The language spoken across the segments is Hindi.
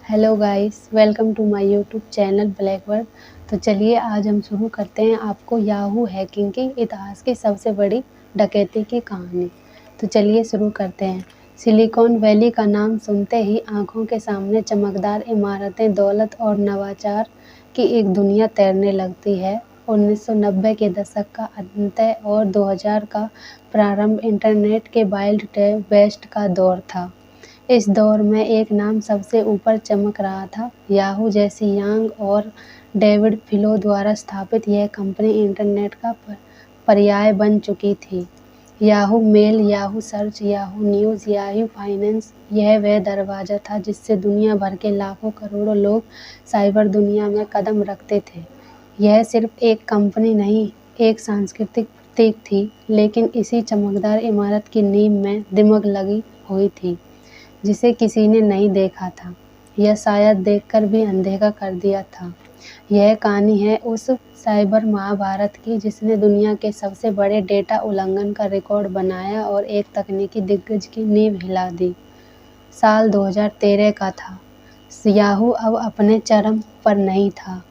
Hello guys, welcome to my YouTube channel Blackbird. तो चलिए आज हम शुरू करते हैं आपको याहू हैकिंग के इतिहास की सबसे बड़ी डकैती की कहानी। तो चलिए शुरू करते हैं। सिलिकॉन वैली का नाम सुनते ही आंखों के सामने चमकदार इमारतें, दौलत और नवाचार की एक दुनिया तैरने लगती है। 1990 के दशक का अंत और 2000 का प्रारंभ इंटरनेट के वाइल्ड वेस्ट का दौर था। इस दौर में एक नाम सबसे ऊपर चमक रहा था। याहू जैसी यांग और डेविड फिलो द्वारा स्थापित यह कंपनी इंटरनेट का पर्याय बन चुकी थी। Yahoo mail, Yahoo search, Yahoo news, Yahoo finance, यह वह दरवाज़ा था जिससे दुनिया भर के लाखों करोड़ों लोग साइबर दुनिया में कदम रखते थे। यह सिर्फ एक कंपनी नहीं, एक सांस्कृतिक प्रतीक थी, लेकिन इसी चमकदार इमारत की नींव में दिमक लगी हुई थी जिसे किसी ने नहीं देखा था या शायद देखकर भी अनदेखा कर दिया था। यह कहानी है उस साइबर महाभारत की जिसने दुनिया के सबसे बड़े डेटा उल्लंघन का रिकॉर्ड बनाया और एक तकनीकी दिग्गज की नींव हिला दी। साल 2013 का था। याहू अब अपने चरम पर नहीं था।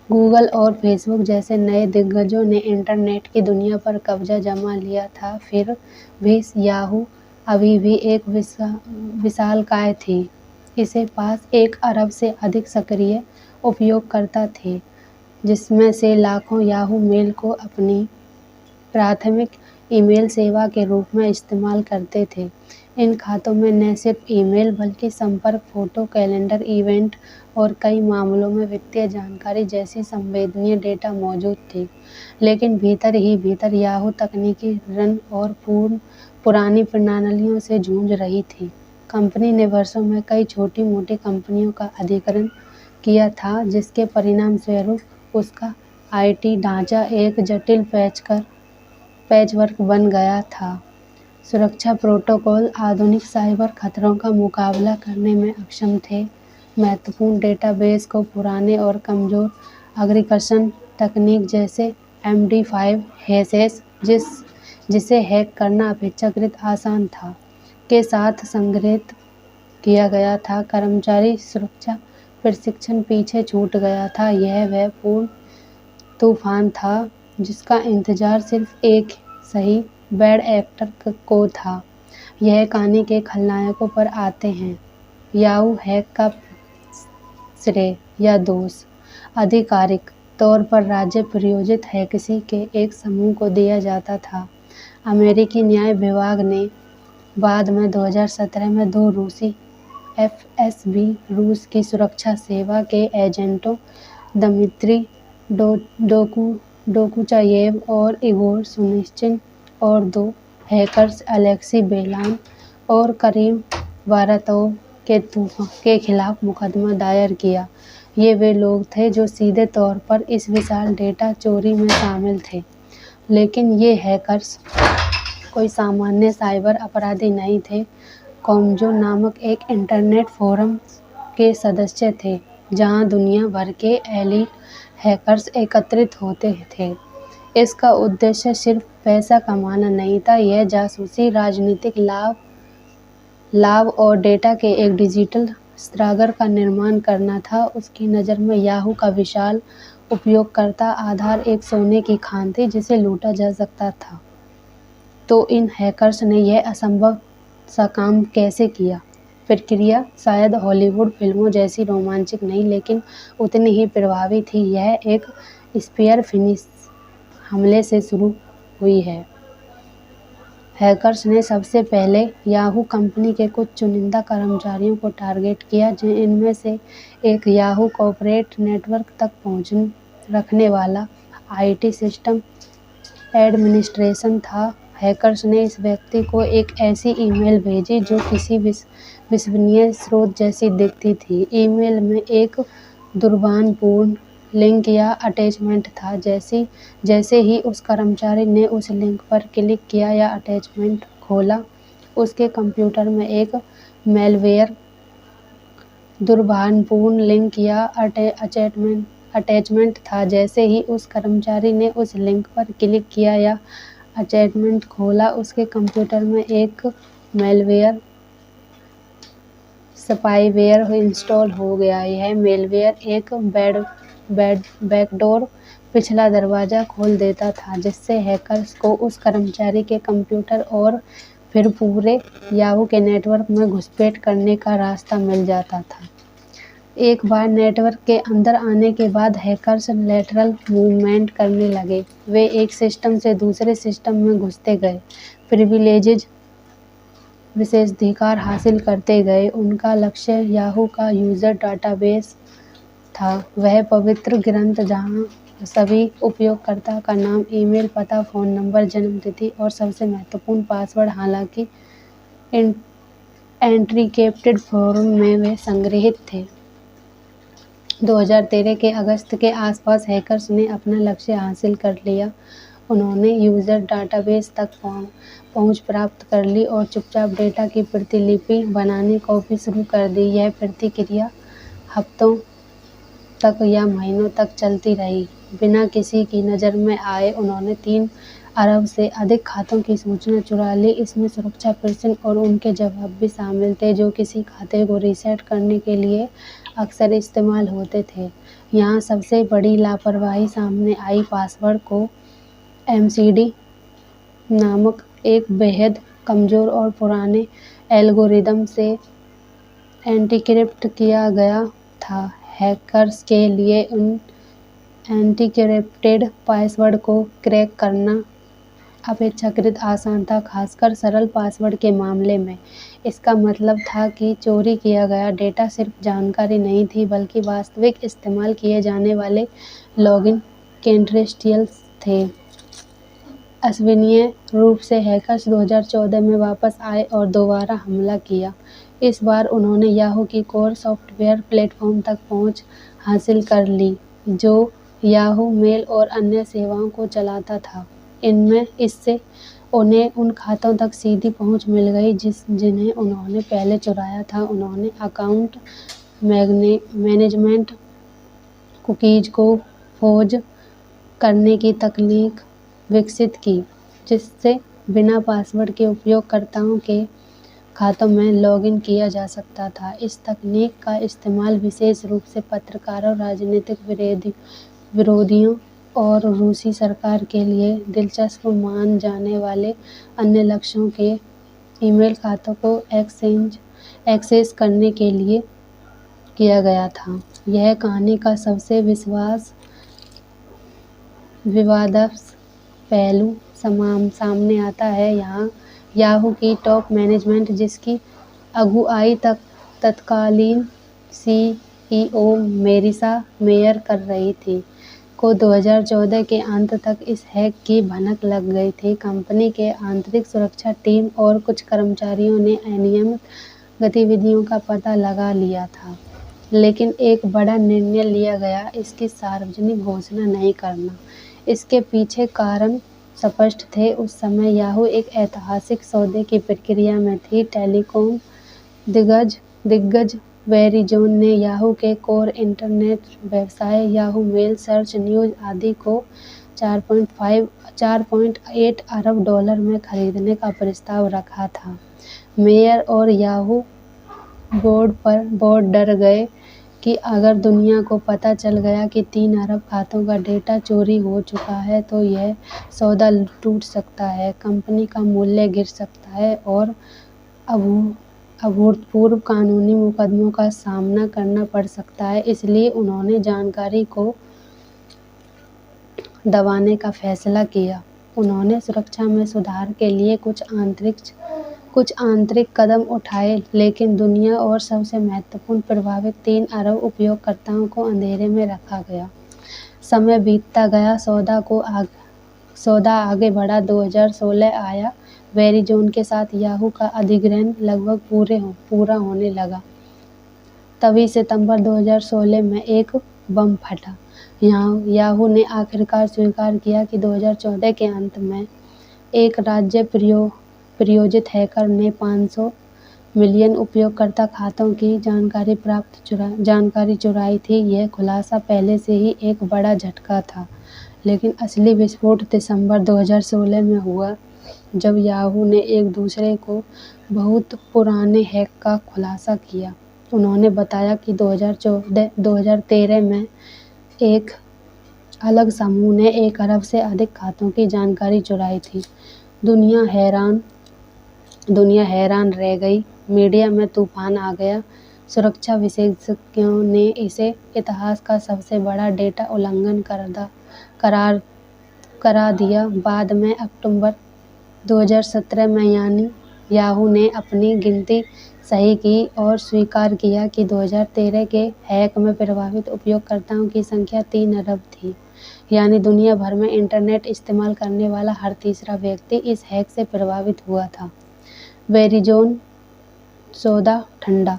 गूगल और फेसबुक जैसे नए दिग्गजों ने इंटरनेट की दुनिया पर कब्जा जमा लिया था, फिर भी याहू अभी भी एक विशालकाय थी। इसके पास 1 अरब से अधिक सक्रिय उपयोगकर्ता थे, जिसमें से लाखों याहू मेल को अपनी प्राथमिक ईमेल सेवा के रूप में इस्तेमाल करते थे। इन खातों में न सिर्फ ईमेल बल्कि संपर्क, फोटो, कैलेंडर, इवेंट और कई मामलों में वित्तीय जानकारी जैसी संवेदनीय डेटा मौजूद थी। लेकिन भीतर ही भीतर याहू तकनीकी रन और पुरानी प्रणालियों से जूझ रही थी। कंपनी ने वर्षों में कई छोटी-मोटी कंपनियों का अधिग्रहण किया था, जिसके परिणामस्वरूप उसका आईटी ढांचा एक जटिल पैचवर्क बन गया था। सुरक्षा प्रोटोकॉल आधुनिक साइबर खतरों का मुकाबला करने में अक्षम थे। महत्वपूर्ण डेटाबेस को पुराने और कमजोर एन्क्रिप्शन तकनीक जैसे MD5 हैशेस जिसे हैक करना अपेक्षाकृत आसान था, के साथ संग्रहित किया गया था। कर्मचारी सुरक्षा प्रशिक्षण पीछे छूट गया था। यह वह पूर्ण तूफान था जिसका इंतजार सिर्फ एक सही बैड एक्टर को था। यह कहानी के खलनायकों पर आते हैं। याहू हैक का श्रेय या दोष आधिकारिक तौर पर राज्य प्रायोजित हैकर्स के एक समूह को दिया जाता था। अमेरिकी न्याय विभाग ने बाद में 2017 में 2 रूसी FSB रूस की सुरक्षा सेवा के एजेंटों दमित्री डोकुचायेव और इगोर सुनिश्चिन और 2 हैकर्स अलेक्सी बेलान और करीम बारातोव के खिलाफ मुकदमा दायर किया। ये वे लोग थे जो सीधे तौर पर इस विशाल डेटा चोरी में शामिल थे, लेकिन ये हैकर्स कोई सामान्य साइबर अपराधी नहीं थे। कॉमजो नामक एक इंटरनेट फोरम के सदस्य थे, जहां दुनिया भर के एलीट हैकर्स एकत्रित होते थे। इसका उद्देश्य सिर्फ पैसा कमाना नहीं था, यह जासूसी, राजनीतिक लाभ और डेटा के एक डिजिटल सागर का निर्माण करना था। उसकी नज़र में याहू का विशाल उपयोगकर्ता आधार एक सोने की खान थी जिसे लूटा जा सकता था। तो इन हैकर्स ने यह असंभव सा काम कैसे किया? प्रक्रिया शायद हॉलीवुड फिल्मों जैसी रोमांचक नहीं, लेकिन उतनी ही प्रभावी थी। यह एक स्पीयर फिनिश हमले से शुरू हुई है। हैकर्स ने सबसे पहले याहू कंपनी के कुछ चुनिंदा कर्मचारियों को टारगेट किया, जिनमें से एक याहू कॉर्पोरेट नेटवर्क तक पहुंच रखने वाला IT सिस्टम एडमिनिस्ट्रेशन था। हैकर्स ने इस व्यक्ति को एक ऐसी ईमेल भेजी जो किसी विश्वसनीय स्रोत जैसी दिखती थी। ईमेल में एक दुर्भावनापूर्ण लिंक या अटैचमेंट था। जैसे ही उस कर्मचारी ने उस लिंक पर क्लिक किया या अटैचमेंट खोला, उसके कंप्यूटर में एक मैलवेयर दुर्भावनापूर्ण लिंक या अटैचमेंट था। जैसे ही उस कर्मचारी ने उस लिंक पर क्लिक किया या अटैचमेंट खोला, उसके कंप्यूटर में एक मैलवेयर स्पाईवेयर इंस्टॉल हो गया। यह मेलवेयर एक बैकडोर पिछला दरवाज़ा खोल देता था, जिससे हैकर्स को उस कर्मचारी के कंप्यूटर और फिर पूरे याहू के नेटवर्क में घुसपैठ करने का रास्ता मिल जाता था। एक बार नेटवर्क के अंदर आने के बाद हैकर्स लेटरल मूवमेंट करने लगे। वे एक सिस्टम से दूसरे सिस्टम में घुसते गए, प्रिविलेजेज विशेषाधिकार हासिल करते गए। उनका लक्ष्य याहू का यूजर डाटाबेस था, वह पवित्र ग्रंथ जहां सभी उपयोगकर्ता का नाम, ईमेल पता, फ़ोन नंबर, जन्मतिथि और सबसे महत्वपूर्ण पासवर्ड, हालांकि एन्क्रिप्टेड फॉर्म में वे संग्रहित थे। 2013 के अगस्त के आसपास हैकर्स ने अपना लक्ष्य हासिल कर लिया। उन्होंने यूजर डाटाबेस तक पहुंच प्राप्त कर ली और चुपचाप डेटा की प्रतिलिपि बनानी कॉपी शुरू कर दी। यह प्रतिक्रिया हफ्तों तक या महीनों तक चलती रही। बिना किसी की नज़र में आए उन्होंने 3 अरब से अधिक खातों की सूचना चुरा ली। इसमें सुरक्षा प्रश्न और उनके जवाब भी शामिल थे, जो किसी खाते को रीसेट करने के लिए अक्सर इस्तेमाल होते थे। यहाँ सबसे बड़ी लापरवाही सामने आई। पासवर्ड को एमसीडी नामक एक बेहद कमज़ोर और पुराने एल्गोरिदम से एन्क्रिप्ट किया गया था। हैकर्स के लिए उन एन्क्रिप्टेड पासवर्ड को क्रैक करना अपेक्षाकृत आसान था, खासकर सरल पासवर्ड के मामले में। इसका मतलब था कि चोरी किया गया डेटा सिर्फ जानकारी नहीं थी, बल्कि वास्तविक इस्तेमाल किए जाने वाले लॉगिन क्रेडेंशियल्स थे। अविश्वसनीय रूप से हैकर्स 2014 में वापस आए और दोबारा हमला किया। इस बार उन्होंने याहू की कोर सॉफ्टवेयर प्लेटफॉर्म तक पहुंच हासिल कर ली, जो याहू मेल और अन्य सेवाओं को चलाता था। इससे उन्हें उन खातों तक सीधी पहुंच मिल गई जिन्हें उन्होंने पहले चुराया था। उन्होंने अकाउंट मैनेजमेंट कुकीज़ को फोर्ज करने की तकनीक विकसित की, जिससे बिना पासवर्ड के उपयोगकर्ताओं के खातों में लॉगिन किया जा सकता था। इस तकनीक का इस्तेमाल विशेष रूप से पत्रकारों, राजनीतिक विरोधियों और रूसी सरकार के लिए दिलचस्प मान जाने वाले अन्य लक्ष्यों के ईमेल खातों को एक्सेस करने के लिए किया गया था। यह कहानी का सबसे विवादास्पद पहलू सामने आता है। यहाँ याहू की टॉप मैनेजमेंट, जिसकी अगुवाई तत्कालीन सीईओ मेरिसा मेयर कर रही थी, को 2014 के अंत तक इस हैक की भनक लग गई थी। कंपनी के आंतरिक सुरक्षा टीम और कुछ कर्मचारियों ने अनियमित गतिविधियों का पता लगा लिया था, लेकिन एक बड़ा निर्णय लिया गया, इसकी सार्वजनिक घोषणा नहीं करना। इसके पीछे कारण स्पष्ट थे। उस समय याहू एक ऐतिहासिक सौदे की प्रक्रिया में थी। टेलीकॉम दिग्गज वेरिजोन ने याहू के कोर इंटरनेट व्यवसाय, याहू मेल, सर्च, न्यूज़ आदि को 4.8 अरब डॉलर में खरीदने का प्रस्ताव रखा था। मेयर और याहू बोर्ड डर गए कि अगर दुनिया को पता चल गया कि 3 अरब खातों का डेटा चोरी हो चुका है, तो यह सौदा टूट सकता है, कंपनी का मूल्य गिर सकता है और अभूतपूर्व कानूनी मुकदमों का सामना करना पड़ सकता है। इसलिए उन्होंने जानकारी को दबाने का फैसला किया। उन्होंने सुरक्षा में सुधार के लिए कुछ आंतरिक कदम उठाए, लेकिन दुनिया और सबसे महत्वपूर्ण प्रभावित 3 अरब उपयोगकर्ताओं को अंधेरे में रखा गया। समय बीतता गया, सौदा आगे बढ़ा। 2016 आया। वेरिजोन के साथ याहू का अधिग्रहण लगभग पूरा होने लगा। तभी सितंबर 2016 में एक बम फटा। याहू ने आखिरकार स्वीकार किया कि 2014 के अंत में एक राज्य प्रायोजित हैकर ने 500 मिलियन उपयोगकर्ता खातों की जानकारी चुराई थी। यह खुलासा पहले से ही एक बड़ा झटका था, लेकिन असली विस्फोट दिसंबर 2016 में हुआ, जब याहू ने एक दूसरे को बहुत पुराने हैक का खुलासा किया। उन्होंने बताया कि 2013 में एक अलग समूह ने 1 अरब से अधिक खातों की जानकारी चुराई थी। दुनिया हैरान रह गई। मीडिया में तूफान आ गया। सुरक्षा विशेषज्ञों ने इसे इतिहास का सबसे बड़ा डेटा उल्लंघन करा दिया। बाद में अक्टूबर 2017 में याहू ने अपनी गिनती सही की और स्वीकार किया कि 2013 के हैक में प्रभावित उपयोगकर्ताओं की संख्या 3 अरब थी। यानी दुनिया भर में इंटरनेट इस्तेमाल करने वाला हर तीसरा व्यक्ति इस हैक से प्रभावित हुआ था। वेरिजोन सौदा ठंडा।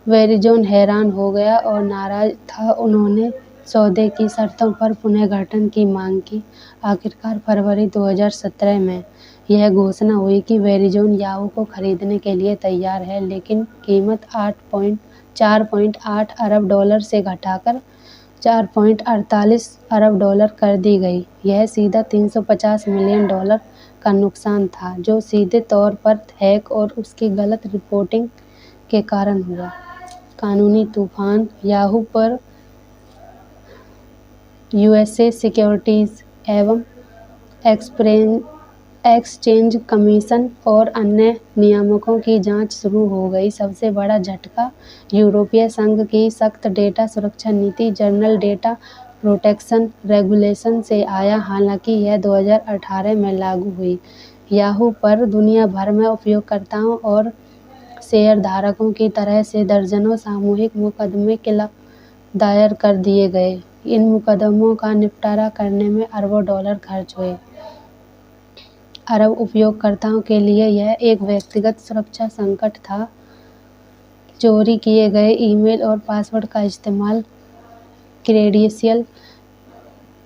वेरिजोन हैरान हो गया और नाराज था। उन्होंने सौदे की शर्तों पर पुनर्गठन की मांग की। आखिरकार फरवरी 2017 में यह घोषणा हुई कि वेरिजोन याहू को खरीदने के लिए तैयार है, लेकिन कीमत 4.8 अरब डॉलर से घटाकर 4.48 अरब डॉलर कर दी गई। यह सीधा $350 मिलियन का नुकसान था, जो सीधे तौर पर हैक और उसकी गलत रिपोर्टिंग के कारण हुआ। कानूनी तूफान। याहू पर यूएसए सिक्योरिटीज एवं एक्सचेंज कमीशन और अन्य नियामकों की जांच शुरू हो गई। सबसे बड़ा झटका यूरोपीय संघ की सख्त डेटा सुरक्षा नीति जर्नल डेटा प्रोटेक्शन रेगुलेशन से आया। हालांकि यह 2018 में लागू हुई। याहू पर दुनिया भर में उपयोगकर्ताओं और शेयरधारकों की तरह से दर्जनों सामूहिक मुकदमे दायर कर दिए गए। इन मुकदमों का निपटारा करने में अरबों डॉलर खर्च हुए। अरब उपयोगकर्ताओं के लिए यह एक व्यक्तिगत सुरक्षा संकट था। चोरी किए गए ईमेल और पासवर्ड का इस्तेमाल क्रेडेंशियल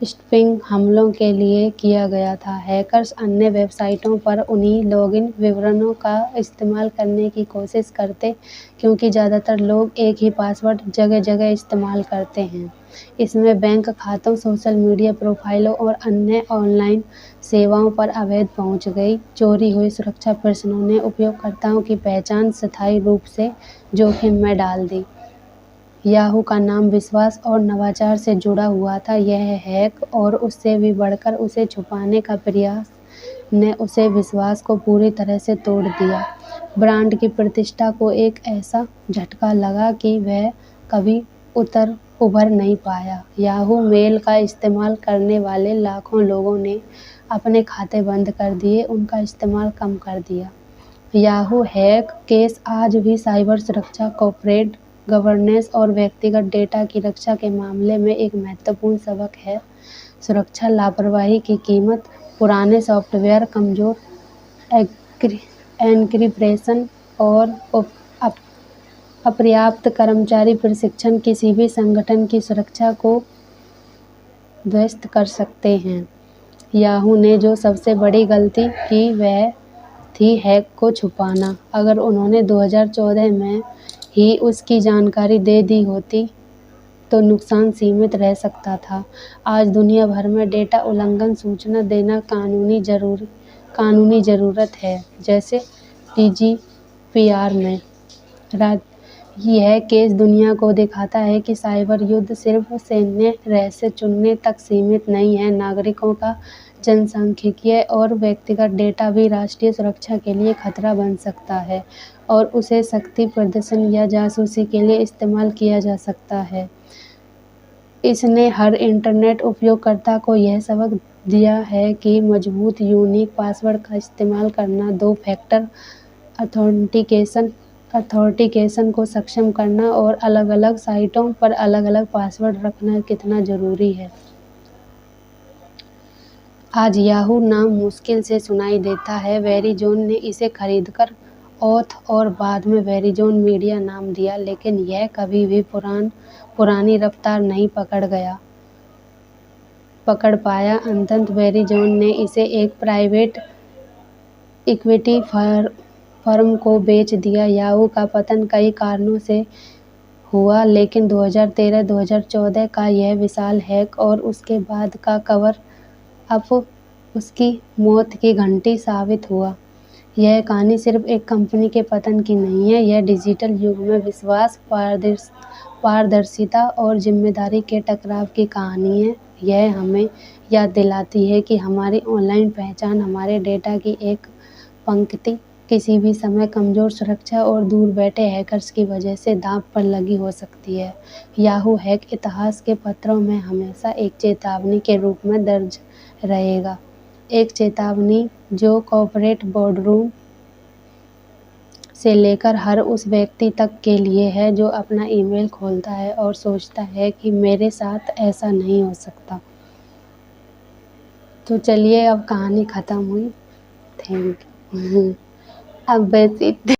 स्टफिंग हमलों के लिए किया गया था। हैकर्स अन्य वेबसाइटों पर उन्हीं लॉगिन विवरणों का इस्तेमाल करने की कोशिश करते, क्योंकि ज़्यादातर लोग एक ही पासवर्ड जगह-जगह इस्तेमाल करते हैं। इसमें बैंक खातों, सोशल मीडिया प्रोफाइलों और अन्य ऑनलाइन सेवाओं पर अवैध पहुंच गई। चोरी हुई सुरक्षा प्रश्नों ने उपयोगकर्ताओं की पहचान स्थायी रूप से जोखिम में डाल दी। याहू का नाम विश्वास और नवाचार से जुड़ा हुआ था। यह हैक और उससे भी बढ़कर उसे छुपाने का प्रयास ने उसे विश्वास को पूरी तरह से तोड़ दिया। ब्रांड की प्रतिष्ठा को एक ऐसा झटका लगा कि वह कभी उभर नहीं पाया। याहू मेल का इस्तेमाल करने वाले लाखों लोगों ने अपने खाते बंद कर दिए, उनका इस्तेमाल कम कर दिया। याहू हैक केस आज भी साइबर सुरक्षा, कॉर्पोरेट गवर्नेंस और व्यक्तिगत डेटा की रक्षा के मामले में एक महत्वपूर्ण सबक है। सुरक्षा लापरवाही की कीमत। पुराने सॉफ्टवेयर, कमजोर एन्क्रिप्शन और अपर्याप्त कर्मचारी प्रशिक्षण किसी भी संगठन की सुरक्षा को ध्वस्त कर सकते हैं। याहू ने जो सबसे बड़ी गलती की वह थी हैक को छुपाना। अगर उन्होंने 2014 में ही उसकी जानकारी दे दी होती तो नुकसान सीमित रह सकता था। आज दुनिया भर में डेटा उल्लंघन सूचना देना कानूनी ज़रूरत है, जैसे डीजीपीआर में। यह केस दुनिया को दिखाता है कि साइबर युद्ध सिर्फ सैन्य रहस्य चुनने तक सीमित नहीं है। नागरिकों का जनसांख्यिकीय और व्यक्तिगत डेटा भी राष्ट्रीय सुरक्षा के लिए खतरा बन सकता है और उसे शक्ति प्रदर्शन या जासूसी के लिए इस्तेमाल किया जा सकता है। इसने हर इंटरनेट उपयोगकर्ता को यह सबक दिया है कि मजबूत यूनिक पासवर्ड का इस्तेमाल करना, 2 फैक्टर अथॉरिटिकेशन को सक्षम करना और अलग-अलग साइटों पर अलग-अलग पासवर्ड रखना कितना ज़रूरी है। आज याहू नाम मुश्किल से सुनाई देता है। वेरिजोन ने इसे खरीदकर ऑथ और बाद में वेरिजोन मीडिया नाम दिया, लेकिन यह कभी भी पुरानी रफ्तार नहीं पकड़ पाया। अंततः वेरिजोन ने इसे एक प्राइवेट इक्विटी फर्म को बेच दिया। याहू का पतन कई कारणों से हुआ, लेकिन 2013-2014 का यह विशाल हैक और उसके बाद का कवर अप उसकी मौत की घंटी साबित हुआ। यह कहानी सिर्फ एक कंपनी के पतन की नहीं है, यह डिजिटल युग में विश्वास, पारदर्शिता और जिम्मेदारी के टकराव की कहानी है। यह हमें याद दिलाती है कि हमारी ऑनलाइन पहचान हमारे डेटा की एक पंक्ति किसी भी समय कमज़ोर सुरक्षा और दूर बैठे हैकर्स की वजह से दांव पर लगी हो सकती है। याहू हैक इतिहास के पत्रों में हमेशा एक चेतावनी के रूप में दर्ज रहेगा। एक चेतावनी जो कॉर्पोरेट बोर्डरूम से लेकर हर उस व्यक्ति तक के लिए है जो अपना ईमेल खोलता है और सोचता है कि मेरे साथ ऐसा नहीं हो सकता। तो चलिए अब कहानी ख़त्म हुई। Thank you. अब बस इतना।